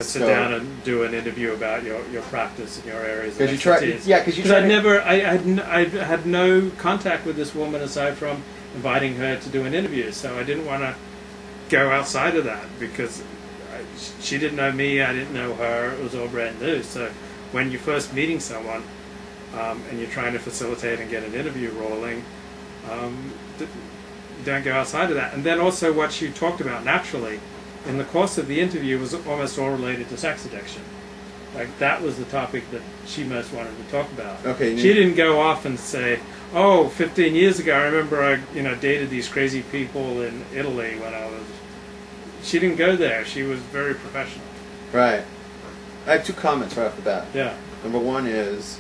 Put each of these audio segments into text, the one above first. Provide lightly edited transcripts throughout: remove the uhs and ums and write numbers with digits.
sit down and do an interview about your practice and your areas of expertise. Because I had no contact with this woman aside from inviting her to do an interview, so I didn't want to go outside of that because she didn't know me, I didn't know her, it was all brand new. So when you're first meeting someone and you're trying to facilitate and get an interview rolling, you don't go outside of that. And then also what she talked about naturally in the course of the interview was almost all related to sex addiction. Like that was the topic that she most wanted to talk about. Okay. She didn't go off and say, "Oh, 15 years ago, I remember I, dated these crazy people in Italy when I was." She didn't go there. She was very professional. Right. I have two comments right off the bat. Yeah. Number one is,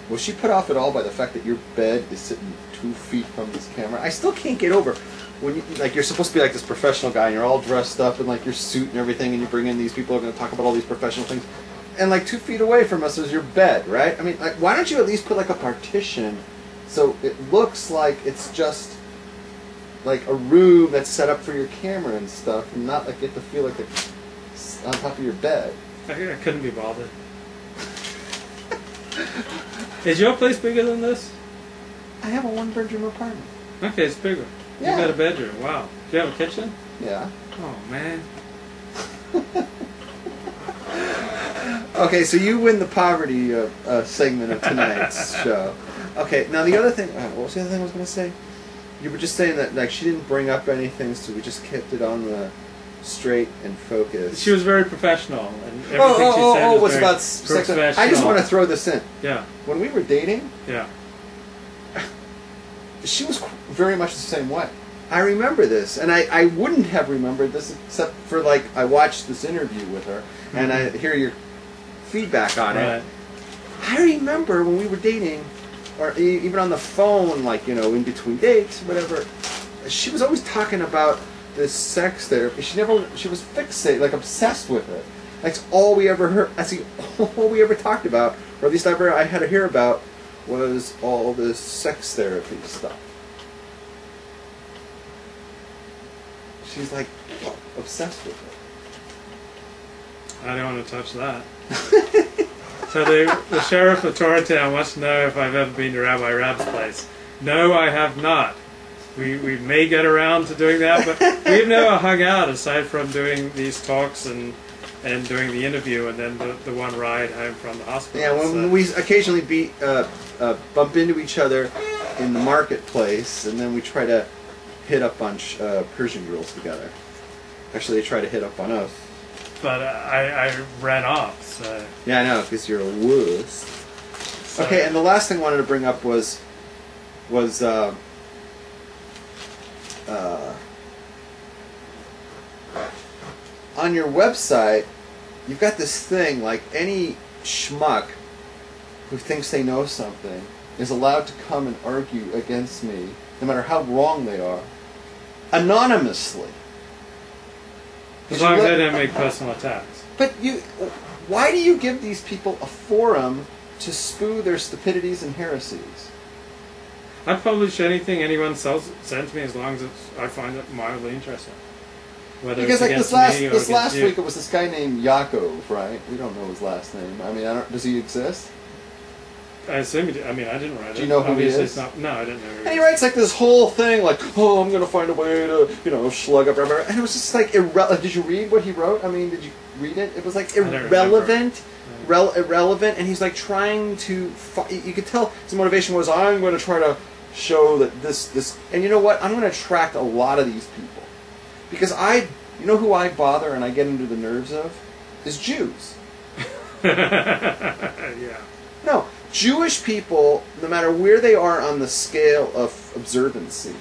was she put off at all by the fact that your bed is sitting 2 feet from this camera? I still can't get over when you're supposed to be like this professional guy and you're all dressed up in like your suit and everything, and you bring in these people who are going to talk about all these professional things, and like 2 feet away from us is your bed, right? I mean, like, why don't you at least put like a partition so it looks like it's just like a room that's set up for your camera and stuff, and not like you have to feel like it's on top of your bed. I couldn't be bothered. Is your place bigger than this? I have a 1-bedroom apartment. Okay, it's bigger. Yeah. You got a bedroom. Wow. Do you have a kitchen? Yeah. Oh, man. Okay, so you win the poverty segment of tonight's show. Okay, now the other thing, what was the other thing I was going to say? You were just saying that like she didn't bring up anything, so we just kept it on the straight and focused. She was very professional, and everything she said was about sex. I just want to throw this in. Yeah. When we were dating, yeah, she was very much the same way. I remember this, and I wouldn't have remembered this except for like I watched this interview with her, and I hear your feedback on it. I remember when we were dating, or even on the phone, like in between dates, whatever. She was always talking about this sex therapy. She was fixated, like obsessed with it. That's all we ever heard. That's all we ever talked about, or at least I had to hear about, was all this sex therapy stuff. She's like obsessed with it. I don't want to touch that. So the sheriff of Torah Town wants to know if I've ever been to Rabbi Rabbs' place. No, I have not. We may get around to doing that, but we've never hung out aside from doing these talks and doing the interview and then the one ride home from the hospital. Yeah, when we occasionally bump into each other in the marketplace, and then we try to hit up on Persian girls together. Actually, they try to hit up on us. But I ran off, so... Yeah, I know, because you're a wuss. So. Okay, and the last thing I wanted to bring up was on your website, you've got this thing, like any schmuck who thinks they know something is allowed to come and argue against me, no matter how wrong they are, anonymously. As long as they don't make personal attacks. But why do you give these people a forum to spew their stupidities and heresies? I publish anything anyone sends me as long as I find it mildly interesting. Whether because it's like this last week it was this guy named Yaakov, right? We don't know his last name. I mean, does he exist? I assume he did. I mean, I didn't write it. Do you know who Obviously he is? No, I didn't know who he is. And he writes like this whole thing, like, oh, I'm going to find a way to, slug up, rubber. And it was just like, did you read what he wrote? I mean, did you read it? It was like irrelevant, and he's like trying to, you could tell his motivation was, I'm going to try to show that this, and you know what? I'm going to attract a lot of these people. Because you know who I bother and I get into the nerves of? Is Jews. Yeah. No. Jewish people, no matter where they are on the scale of observancy,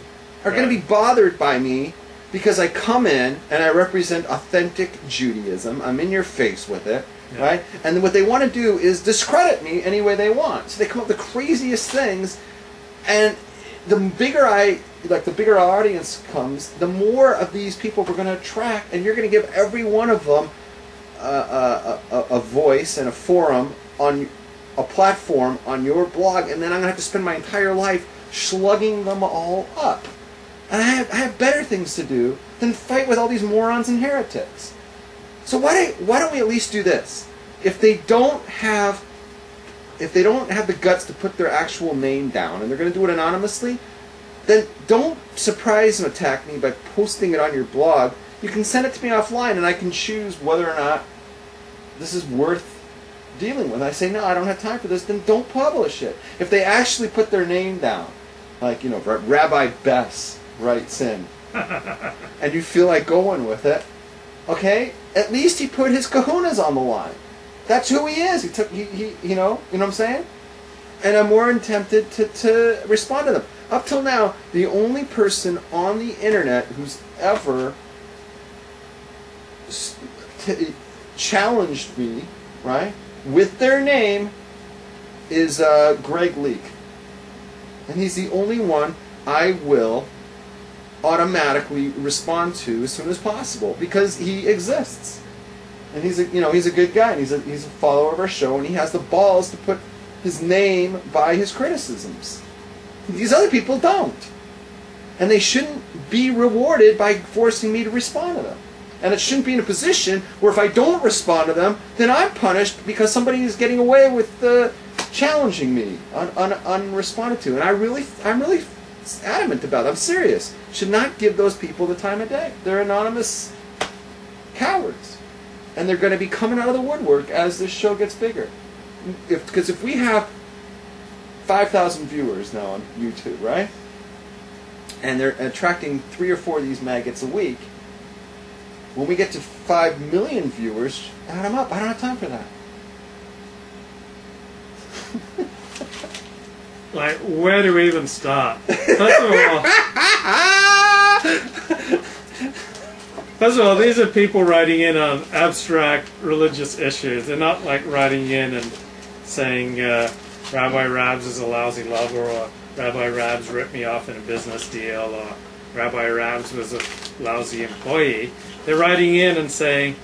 are going to be bothered by me because I come in and I represent authentic Judaism. I'm in your face with it, right? And what they want to do is discredit me any way they want. So they come up with the craziest things, and the bigger the bigger our audience comes, the more of these people we're going to attract, and you're going to give every one of them a voice and a forum on a platform on your blog, and then I'm going to have to spend my entire life slugging them all up. And I have better things to do than fight with all these morons and heretics. So why don't we at least do this? If they don't have the guts to put their actual name down, and they're going to do it anonymously, then don't surprise and attack me by posting it on your blog. You can send it to me offline, and I can choose whether or not this is worth dealing with. I say, no, I don't have time for this, then don't publish it. If they actually put their name down, like, Rabbi Bess writes in, and you feel like going with it, okay, at least he put his kahunas on the line. That's who he is. He you know what I'm saying? And I'm more than tempted to respond to them. Up till now, the only person on the internet who's ever challenged me, right, with their name is Greg Leak. And he's the only one I will automatically respond to as soon as possible because he exists. And he's a good guy, and he's a follower of our show, and he has the balls to put his name by his criticisms. These other people don't. And they shouldn't be rewarded by forcing me to respond to them. And it shouldn't be in a position where if I don't respond to them, then I'm punished because somebody is getting away with challenging me unresponded to. And I'm really adamant about it. I'm serious. Should not give those people the time of day. They're anonymous cowards. And they're going to be coming out of the woodwork as this show gets bigger. Because if we have 5,000 viewers now on YouTube, right? And they're attracting 3 or 4 of these maggots a week. When we get to 5 million viewers, add them up. I don't have time for that. Like, where do we even start? First of all, these are people writing in on abstract religious issues. They're not like writing in and saying Rabbi Rabbs is a lousy lover, or Rabbi Rabbs ripped me off in a business deal, or Rabbi Rabbs was a lousy employee. They're writing in and saying,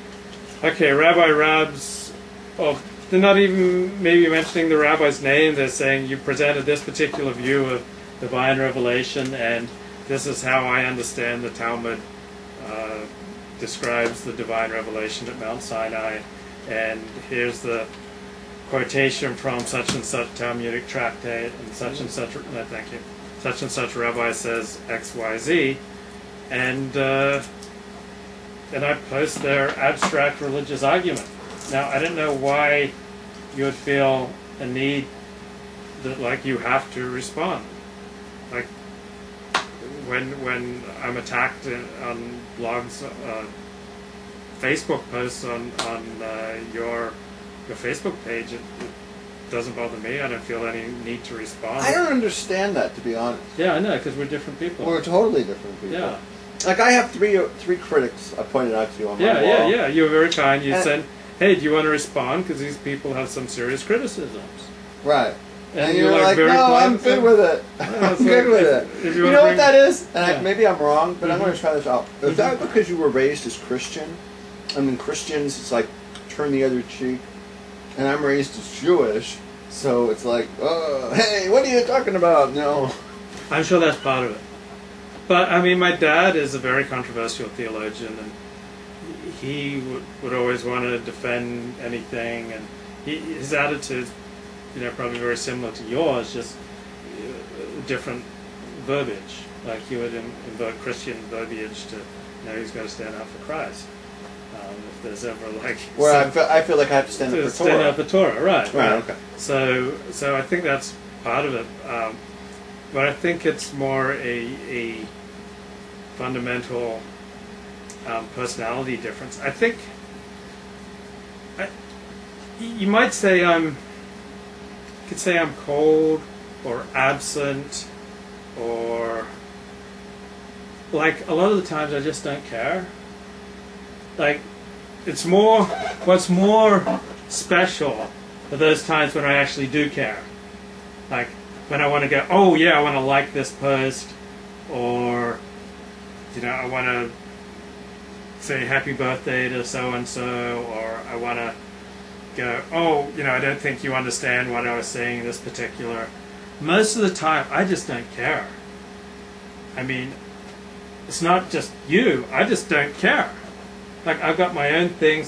okay, Rabbi Rabbs, well, they're not even maybe mentioning the rabbi's name. They're saying you presented this particular view of divine revelation, and this is how I understand the Talmud describes the divine revelation at Mount Sinai, and here's the quotation from such and such Talmudic tractate, and such and such, no, thank you, such and such rabbi says X, Y, Z, and I post their abstract religious argument. Now, I don't know why you would feel a need that, like, you have to respond. Like, when I'm attacked on blogs, Facebook posts on your Facebook page, it doesn't bother me. I don't feel any need to respond. I don't understand that, to be honest. Yeah, I know, because we're different people. We're totally different people. Yeah. Like, I have three critics I pointed out to you on my wall. Yeah. You were very kind. You said, hey, do you want to respond? Because these people have some serious criticisms. Right. And you're like, no, I'm good with it. I'm good with it. If you know what that is? And maybe I'm wrong, but I'm Mm-hmm. going to try this out. Is that because you were raised as Christian? I mean, Christians, it's like, turn the other cheek. And I'm raised as Jewish, so it's like, oh, hey, what are you talking about? No. I'm sure that's part of it. But, I mean, my dad is a very controversial theologian, and he would always want to defend anything, and his attitude, probably very similar to yours, just different verbiage. Like, he would invoke Christian verbiage to, he's got to stand up for Christ. If there's ever, like... I feel like I have to stand up for Torah. Stand up for Torah, right. Right, okay. So I think that's part of it. But I think it's more a fundamental personality difference. I think you might say I'm cold or absent, or like a lot of the times I just don't care. Like, it's more, what's more special are those times when I actually do care. Like, when I want to go, oh yeah, I want to like this post, or, I want to say happy birthday to so-and-so, or I want to go, oh, I don't think you understand what I was saying in this particular. Most of the time, I just don't care. I mean, it's not just you, I just don't care. like I've got my own things that